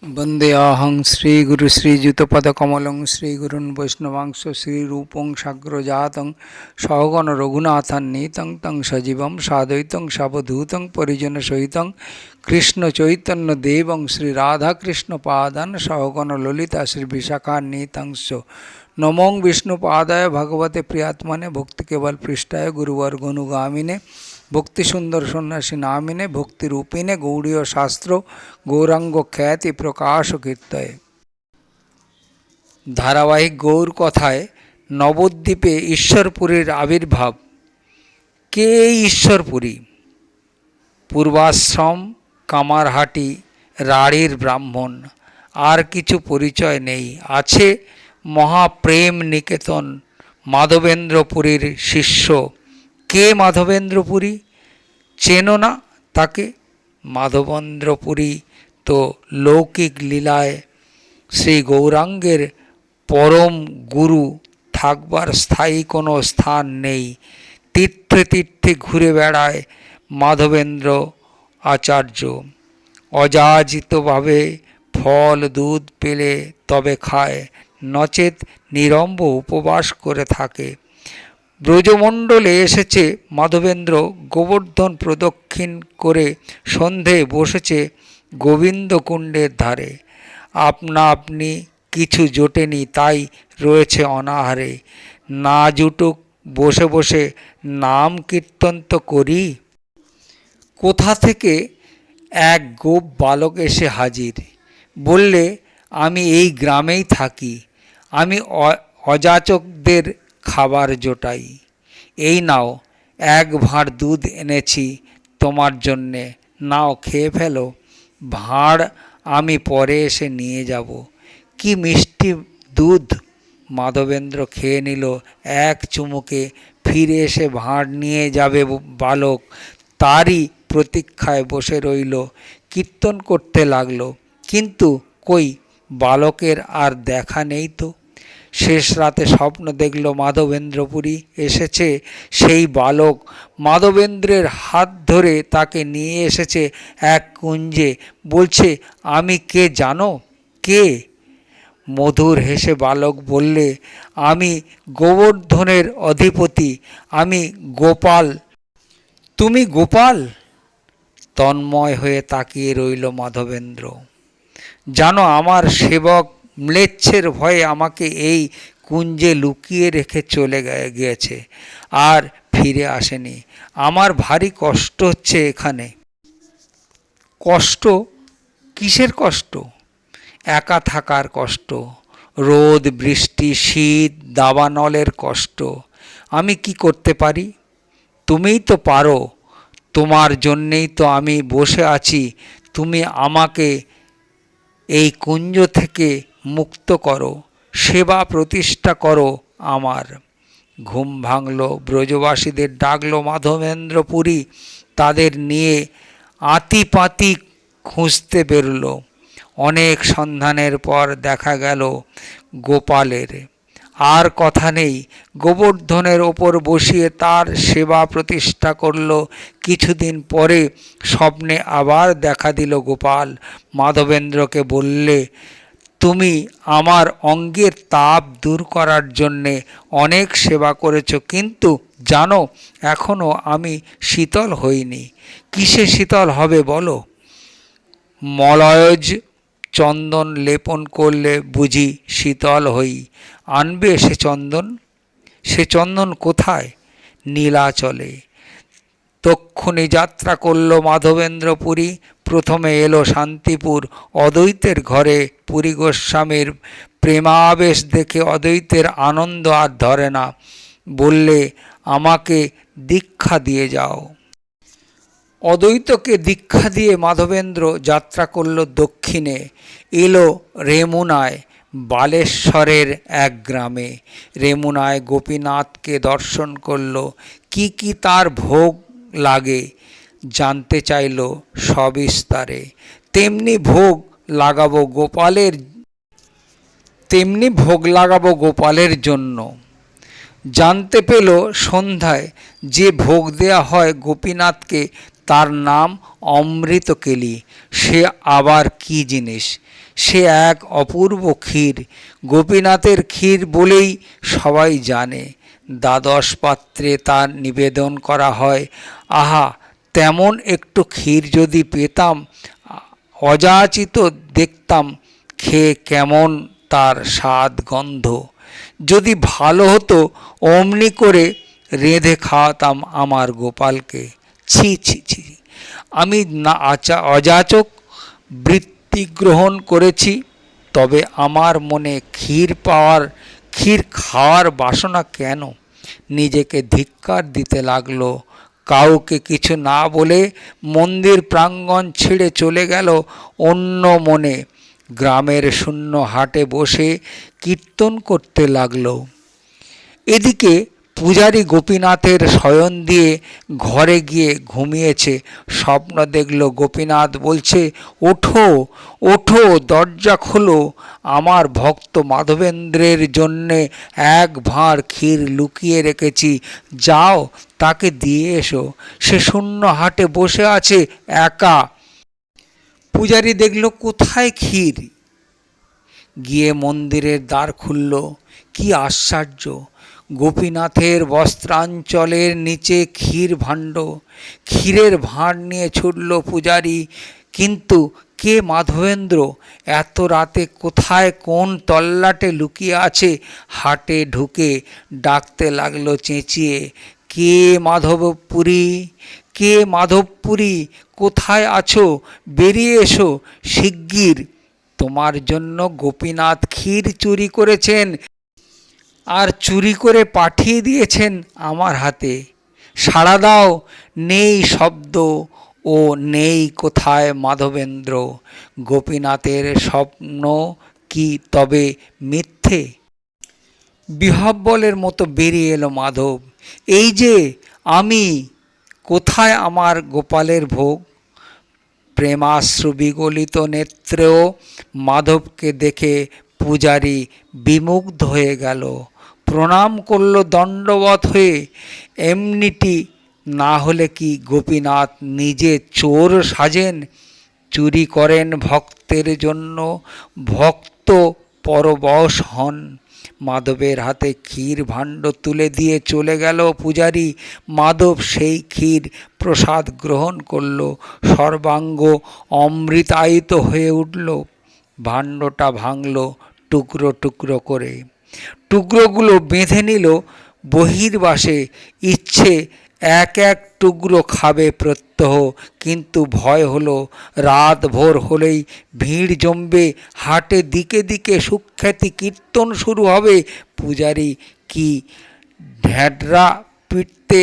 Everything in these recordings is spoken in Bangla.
वन्देऽहं श्रीगुरु श्रीयुतपदकमलं श्रीगुरून् वैष्णवांश श्रीरूपं साग्रजातं सहगण रघुनाथान्वितं तं सजीवं साद्वैतं सावधूतं परिजनसहितं कृष्णचैतन्यदेवं श्रीराधाकृष्णपादान् सहगण ललिता श्रीविशाखान्वितंश्च नमो विष्णुपादाय भगवते प्रियात्मने भक्तिकेवलपृष्ठाय गुरुवर्गनुगामिने भक्ति सुंदर सन्यासी नामिने भक्ति रूपिणे गौड़ीय शास्त्र गौरांग ख्याति प्रकाश कीर्तय धारावाहिक गौर कथाय नवद्वीपे ईश्वरपुरीर आविर्भाव। के ईश्वरपुरी? पूर्वाश्रम कामारहाटी राड़ीर ब्राह्मण, आर किछु परिचय नेই। आछे महाप्रेम निकेतन माधवेंद्रपुरीर शिष्य। के माधवेंद्रपुरी? চেনো না তাকে? মাধবেন্দ্রপুরী তো লৌকিক লীলায় শ্রী গৌরাঙ্গের পরম গুরু, থাকবার স্থায়ী কোনো স্থান নেই। তীর্থে তীর্থে ঘুরে বেড়ায় মাধবেন্দ্র আচার্য। অযাচিতভাবে ফল দুধ পেলে তবে খায়, নচেত নিরম্ব উপবাস করে থাকে। ব্রজমণ্ডলে এসেছে মাধবেন্দ্র। গোবর্ধন প্রদক্ষিণ করে সন্ধে বসেছে গোবিন্দকুণ্ডের ধারে। আপনা আপনি কিছু জোটেনি, তাই রয়েছে অনাহারে। না জুটুক বসে বসে নাম কীর্তন তো করি। কোথা থেকে এক গোপ বালক এসে হাজির। বললে, আমি এই গ্রামেই থাকি, আমি অযাচকদের খাবার জোটাই। এই নাও, এক ভাঁড় দুধ এনেছি তোমার জন্যে, নাও খেয়ে ফেলো। ভাঁড় আমি পরে এসে নিয়ে যাব। কি মিষ্টি দুধ! মাধবেন্দ্র খেয়ে নিল এক চুমুকে। ফিরে এসে ভাঁড় নিয়ে যাবে বালক, তারই প্রতীক্ষায় বসে রইল। কীর্তন করতে লাগলো, কিন্তু কই বালকের আর দেখা নেই তো। শেষ রাতে স্বপ্ন দেখল মাধবেন্দ্রপুরী এসেছে সেই বালক মাধবেন্দ্রের হাত ধরে তাকে নিয়ে এসেছে এক কুঞ্জে। বলছে, আমি কে জানো? কে? মধুর হেসে বালক বললে, আমি গোবর্ধনের অধিপতি, আমি গোপাল। তুমি গোপাল? তন্ময় হয়ে তাকিয়ে রইল মাধবেন্দ্র। জানো, আমার সেবক ম্লেচ্ছের ভয়ে আমাকে এই কুঞ্জে লুকিয়ে রেখে চলে গিয়েছে, আর ফিরে আসেনি। আমার ভারী কষ্ট হচ্ছে এখানে। কষ্ট? কিসের কষ্ট? একা থাকার কষ্ট, রোদ বৃষ্টি শীত দাবানলের কষ্ট। আমি কি করতে পারি? তুমিই তো পারো। তোমার জন্যেই তো আমি বসে আছি। তুমি আমাকে এই কুঞ্জ থেকে মুক্ত করো, সেবা প্রতিষ্ঠা করো আমার। ঘুম ভাঙল, ব্রজবাসীদের ডাকলো মাধবেন্দ্রপুরী। তাদের নিয়ে আতিপাতি খুঁজতে বেরোল। অনেক সন্ধানের পর দেখা গেল গোপালের। আর কথা নেই, গোবর্ধনের ওপর বসিয়ে তার সেবা প্রতিষ্ঠা করল। কিছুদিন পরে স্বপ্নে আবার দেখা দিল গোপাল। মাধবেন্দ্রকে বললে, তুমি আমার অঙ্গের তাপ দূর করার জন্যে অনেক সেবা করেছ, কিন্তু জানো এখনও আমি শীতল হইনি। কিসে শীতল হবে বলো? মলয়জ চন্দন লেপন করলে বুঝি শীতল হই। আনবে সে চন্দন? সে চন্দন কোথায়? নীলাচলে। তক্ষুনি যাত্রা করল মাধবেন্দ্রপুরী। প্রথমে এলো শান্তিপুর অদ্বৈতের ঘরে। পুরী গোস্বামীর প্রেমাবেশ দেখে অদ্বৈতের আনন্দ আর ধরে না। বললে, আমাকে দীক্ষা দিয়ে যাও। অদ্বৈতকে দীক্ষা দিয়ে মাধবেন্দ্র যাত্রা করল দক্ষিণে। এলো রেমুনায়, বালেশ্বরের এক গ্রামে। রেমুনায় গোপীনাথকে দর্শন করল। কি কি তার ভোগ লাগে জানতে চাইল সবিস্তারে। তেমনি ভোগ লাগাবো গোপালের জন্য। জানতে পেল সন্ধ্যায় যে ভোগ দেয়া হয় গোপীনাথকে, তার নাম অমৃতকেলি। সে আবার কি জিনিস? সে এক অপূর্ব ক্ষীর, গোপীনাথের ক্ষীর বলেই সবাই জানে। দ্বাদশ পাত্রে তার নিবেদন করা হয়। আহা, তেমন একটু ক্ষীর যদি পেতাম, অযাচিত দেখতাম খেয়ে কেমন তার স্বাদ গন্ধ। যদি ভালো হতো অমনি করে রেঁধে খাওয়াতাম আমার গোপালকে। ছি ছি ছি, আমি না অযাচক বৃত্তি গ্রহণ করেছি, তবে আমার মনে ক্ষীর খাওয়ার বাসনা কেন? নিজেকে ধিক্কার দিতে লাগলো। কাউকে কিছু না বলে মন্দির প্রাঙ্গণ ছেড়ে চলে গেল অন্য মনে। গ্রামের শূন্য হাটে বসে কীর্তন করতে লাগলো। এদিকে পূজারী গোপীনাথের শয়ন দিয়ে ঘরে গিয়ে ঘুমিয়েছে। স্বপ্ন দেখল গোপীনাথ বলছে, ওঠো ওঠো, দরজা খোলো, আমার ভক্ত মাধবেন্দ্রের জন্যে এক ভাঁড় ক্ষীর লুকিয়ে রেখেছি, যাও তাকে দিয়ে এসো। সে শূন্য হাটে বসে আছে একা। পূজারী দেখল কোথায় ক্ষীর, গিয়ে মন্দিরের দ্বার খুলল। কি আশ্চর্য! গোপীনাথের বস্ত্রাঞ্চলের নিচে ক্ষীর ভাণ্ড। ক্ষীরের ভাঁড় নিয়ে ছুটল পূজারী। কিন্তু কে মাধবেন্দ্র? এত রাতে কোথায় কোন তল্লাটে লুকিয়ে আছে? হাটে ঢুকে ডাকতে লাগলো চেঁচিয়ে, কে মাধবপুরী, কে মাধবপুরী, কোথায় আছো? বেরিয়ে এসো শিগগির, তোমার জন্য গোপীনাথ ক্ষীর চুরি করেছেন, আর চুরি করে পাঠিয়ে দিয়েছেন আমার হাতে। সাড়া দাও। নেই শব্দ ও নেই কোথায় মাধবেন্দ্র। গোপীনাথের স্বপ্ন কি তবে মিথ্যে? বিহ্বলের মতো বেরিয়ে এলো মাধব। এই যে আমি, কোথায় আমার গোপালের ভোগ? প্রেমাশ্রু বিগলিত নেত্রেও মাধবকে দেখে পূজারী বিমুগ্ধ হয়ে গেল। প্রণাম করল দণ্ডবৎ হয়ে। এমনিটি না হলে কি গোপীনাথ নিজে চোর সাজেন, চুরি করেন ভক্তের জন্য, ভক্ত পরবশ হন? মাধবের হাতে ক্ষীর ভাণ্ড তুলে দিয়ে চলে গেল পূজারী। মাধব সেই ক্ষীর প্রসাদ গ্রহণ করল, সর্বাঙ্গ অমৃতায়িত হয়ে উঠল। ভাণ্ডটা ভাঙল টুকরো টুকরো করে। টুকরোগুলো বেঁধে নিল বহির্বাসে। ইচ্ছে এক এক টুকরো খাবে প্রত্যহ, কিন্তু ভয় হলো রাত ভোর হলেই ভিড় জমবে, হাটে দিকে দিকে সুখ্যাতি কীর্তন শুরু হবে। পূজারী কি ঢ্যাঁড়া পিটতে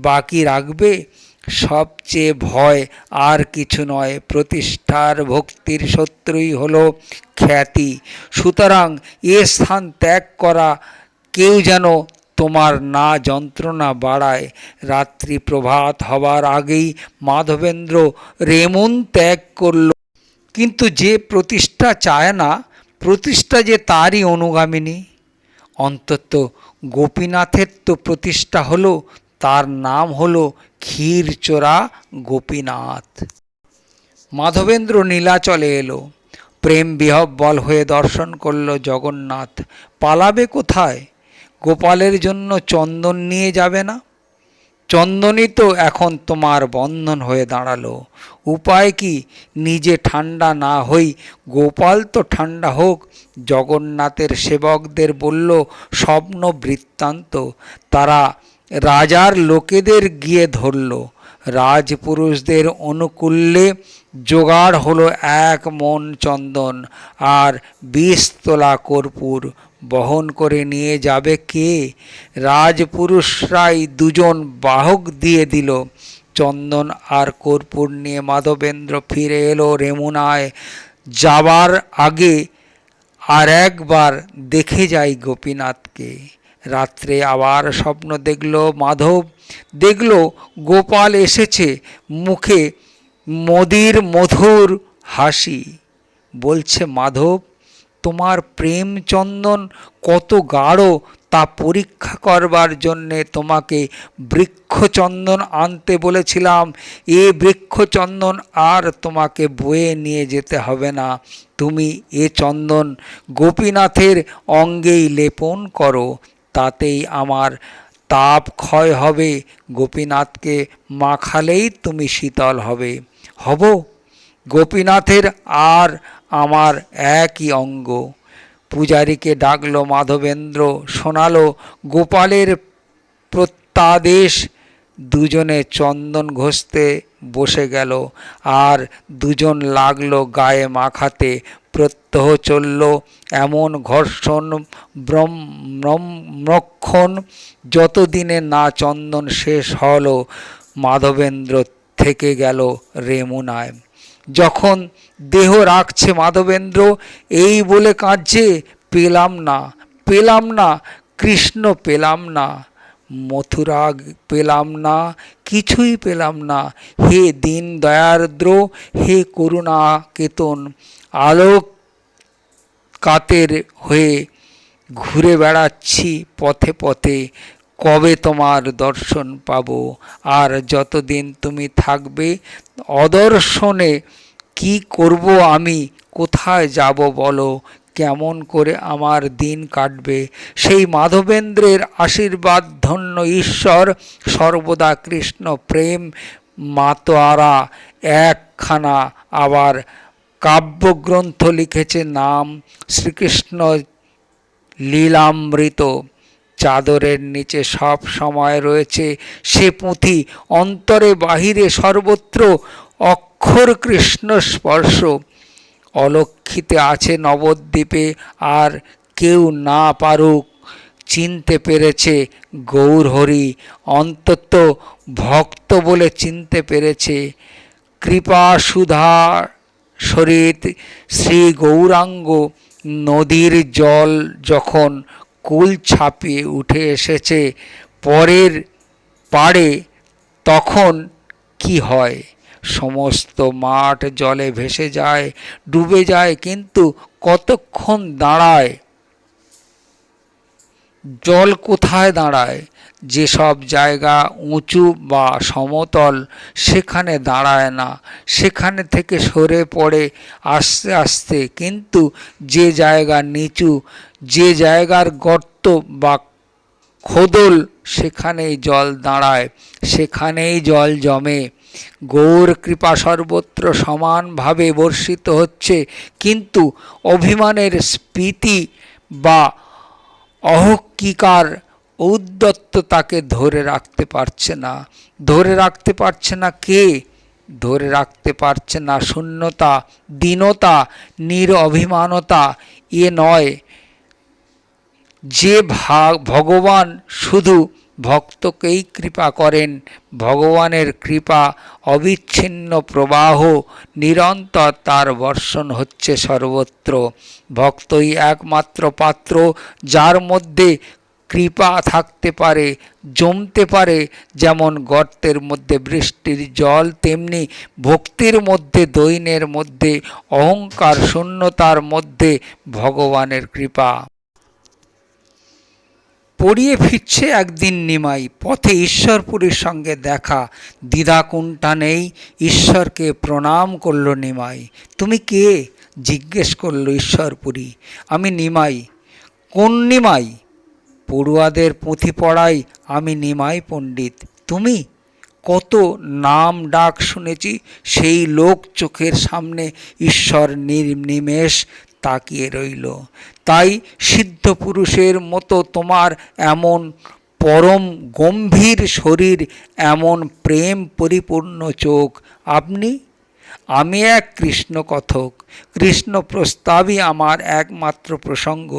বাকি রাখবে? সবচেয়ে ভয় আর কিছু নয়, প্রতিষ্ঠার ভক্তির শত্রুই হলো খ্যাতি। সুতরাং এ স্থান ত্যাগ করা কেউ যেন তোমার না যন্ত্রণা বাড়ায়। রাত্রি প্রভাত হবার আগেই মাধবেন্দ্র রেমুন ত্যাগ করল। কিন্তু যে প্রতিষ্ঠা চায় না, প্রতিষ্ঠা যে তারই অনুগামিনী। অন্তত গোপীনাথের তো প্রতিষ্ঠা হলো, তার নাম হলো ক্ষীরচোরা গোপীনাথ। মাধবেন্দ্র নীলাচলে এলো। প্রেম বিহ্বল হয়ে দর্শন করল জগন্নাথ। পালাবে কোথায়? গোপালের জন্য চন্দন নিয়ে যাবে না? চন্দনই তো এখন তোমার বন্ধন হয়ে দাঁড়ালো। উপায় কি? নিজে ঠান্ডা না হই গোপাল তো ঠান্ডা হোক। জগন্নাথের সেবকদের বলল স্বপ্ন বৃত্তান্ত। তারা রাজার লোকেদের গিয়ে ধরল। রাজপুরুষদের অনুকূল্যে জোগাড় হলো 1 মণ চন্দন আর 20 তোলা কর্পূর। বহন করে নিয়ে যাবে কে? রাজপুরুষরাই 2 জন বাহক দিয়ে দিল। চন্দন আর কর্পূর নিয়ে মাধবেন্দ্র ফিরে এলো রেমুনায়। যাবার আগে আর একবার দেখে যাই গোপীনাথকে। রাত্রে আবার স্বপ্ন দেখল মাধব। দেখল গোপাল এসেছে, মুখে মদির মধুর হাসি। বলছে, মাধব, তোমার প্রেম চন্দন কত গাঢ় তা পরীক্ষা করবার জন্যে তোমাকে বৃক্ষচন্দন আনতে বলেছিলাম। এ বৃক্ষচন্দন আর তোমাকে বয়ে নিয়ে যেতে হবে না। তুমি এ চন্দন গোপীনাথের অঙ্গেই লেপন করো, তাতেই আমার তাপ ক্ষয় হবে। গোপীনাথকে মাখালেই তুমি শীতল হবে। হব গোপীনাথের আর আমার একই অঙ্গ। পূজারীকে ডাকলো মাধবেন্দ্র, শোনালো গোপালের প্রত্যাদেশ। দুজনে চন্দন ঘষতে বসে গেল, আর দুজন লাগলো গায়ে মাখাতে। প্রত্যহ চলল এমন ঘর্ষণ ব্রহ্মক্ষণ, যতদিনে না চন্দন শেষ হলো। মাধবেন্দ্র থেকে গেল রেমুনায়। যখন দেহ রাখছে মাধবেন্দ্র এই বলে কাঁদছে, পেলাম না, পেলাম না, কৃষ্ণ পেলাম না, মথুরা পেলাম না, কিছুই পেলাম না। হে দীন দয়ার্দ্র, হে করুণা কেতন, আলোক কাতের হয়ে ঘুরে বেড়াচ্ছি পথে পথে। কবে তোমার দর্শন পাব? আর যতদিন তুমি থাকবে অদর্শনে কি করব আমি? কোথায় যাব বলো? কেমন করে আমার দিন কাটবে? সেই মাধবেন্দ্রের আশীর্বাদ ধন্য ঈশ্বর সর্বদা কৃষ্ণ প্রেম মাতোয়ারা একখানা আবার কাব্যগ্রন্থ লিখেছে, নাম শ্রীকৃষ্ণ লীলামৃত। চাদরের নিচে সব সময় রয়েছে সে পুঁথি, অন্তরে বাহিরে সর্বত্র অক্ষর কৃষ্ণ স্পর্শ। অলক্ষিতে আছে নবদ্বীপে, আর কেউ না পারুক চিনতে পেরেছে গৌরহরি, অন্তত ভক্ত বলে চিনতে পেরেছে। কৃপা সুধা সরিত শ্রী গৌরাঙ্গ নদীর জল যখন কুল ছাপিয়ে উঠে এসেছে পরের পাড়ে, তখন কি হয়? সমস্ত মাঠ জলে ভেসে যায়, ডুবে যায়, কিন্তু কতক্ষণ দাঁড়ায়? জল কোথায় দাঁড়ায়? যেসব জায়গা উঁচু বা সমতল সেখানে দাঁড়ায় না, সেখানে থেকে সরে পড়ে আস্তে আস্তে। কিন্তু যে জায়গা নিচু, যে জায়গার গর্ত বা খোদল, সেখানেই জল দাঁড়ায়, সেখানেই জল জমে। গৌর কৃপা সর্বত্র সমানভাবে বর্ষিত হচ্ছে, কিন্তু অভিমানের স্ফীতি বা অহংকার ঔদ্ধত্যতাকে ধরে রাখতে পারছে না। ধরে রাখতে পারছে না কে? ধরে রাখতে পারছে না শূন্যতা, দীনতা, নিরভিমানতা। এ নয় যে ভগবান শুধু ভক্তকেই কৃপা করেন। ভগবানের কৃপা অবিচ্ছিন্ন প্রবাহ, নিরন্তর তার বর্ষণ হচ্ছে সর্বত্র। ভক্তই একমাত্র পাত্র যার মধ্যে কৃপা থাকতে পারে, জমতে পারে। যেমন গর্তের মধ্যে বৃষ্টির জল, তেমনি ভক্তির মধ্যে, দৈন্যের মধ্যে, অহংকার শূন্যতার মধ্যে ভগবানের কৃপা। পড়িয়ে ফিরছে একদিন নিমাই, পথে ঈশ্বরপুরীর সঙ্গে দেখা। দ্বিধাকুণ্ঠা নেই, ঈশ্বরকে প্রণাম করল নিমাই। তুমি কে? জিজ্ঞেস করল ঈশ্বরপুরী। আমি নিমাই। কোন নিমাই? পড়ুয়াদের পুঁথি পড়াই আমি নিমাই পণ্ডিত। তুমি? কত নাম ডাক শুনেছি। সেই লোক চোখের সামনে ঈশ্বর নির্নিমেষ তাকিয়ে রইল। তাই সিদ্ধ পুরুষের মতো তোমার এমন পরম গম্ভীর শরীর, এমন প্রেম পরিপূর্ণ চোখ। আপনি? আমি এক কৃষ্ণ কথক। কৃষ্ণ প্রস্তাবই আমার একমাত্র প্রসঙ্গ।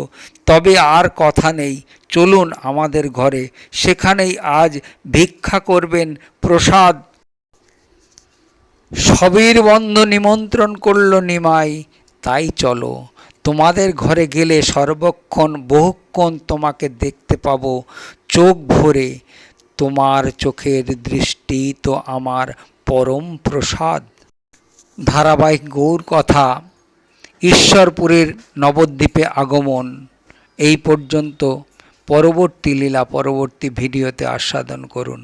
তবে আর কথা নেই, চলুন আমাদের ঘরে, সেখানেই আজ ভিক্ষা করবেন, প্রসাদ। সবীর বন্ধ নিমন্ত্রণ করল নিমাই। তাই চলো, তোমাদের ঘরে গেলে সর্বক্ষণ বহুক্ষণ তোমাকে দেখতে পাবো চোখ ভরে। তোমার চোখের দৃষ্টি তো আমার পরম প্রসাদ। ধারাবাহিক গৌর কথা, ঈশ্বরপুরের নবদ্বীপে আগমন এই পর্যন্ত। পরবর্তী লীলা পরবর্তী ভিডিওতে আস্বাদন করুন।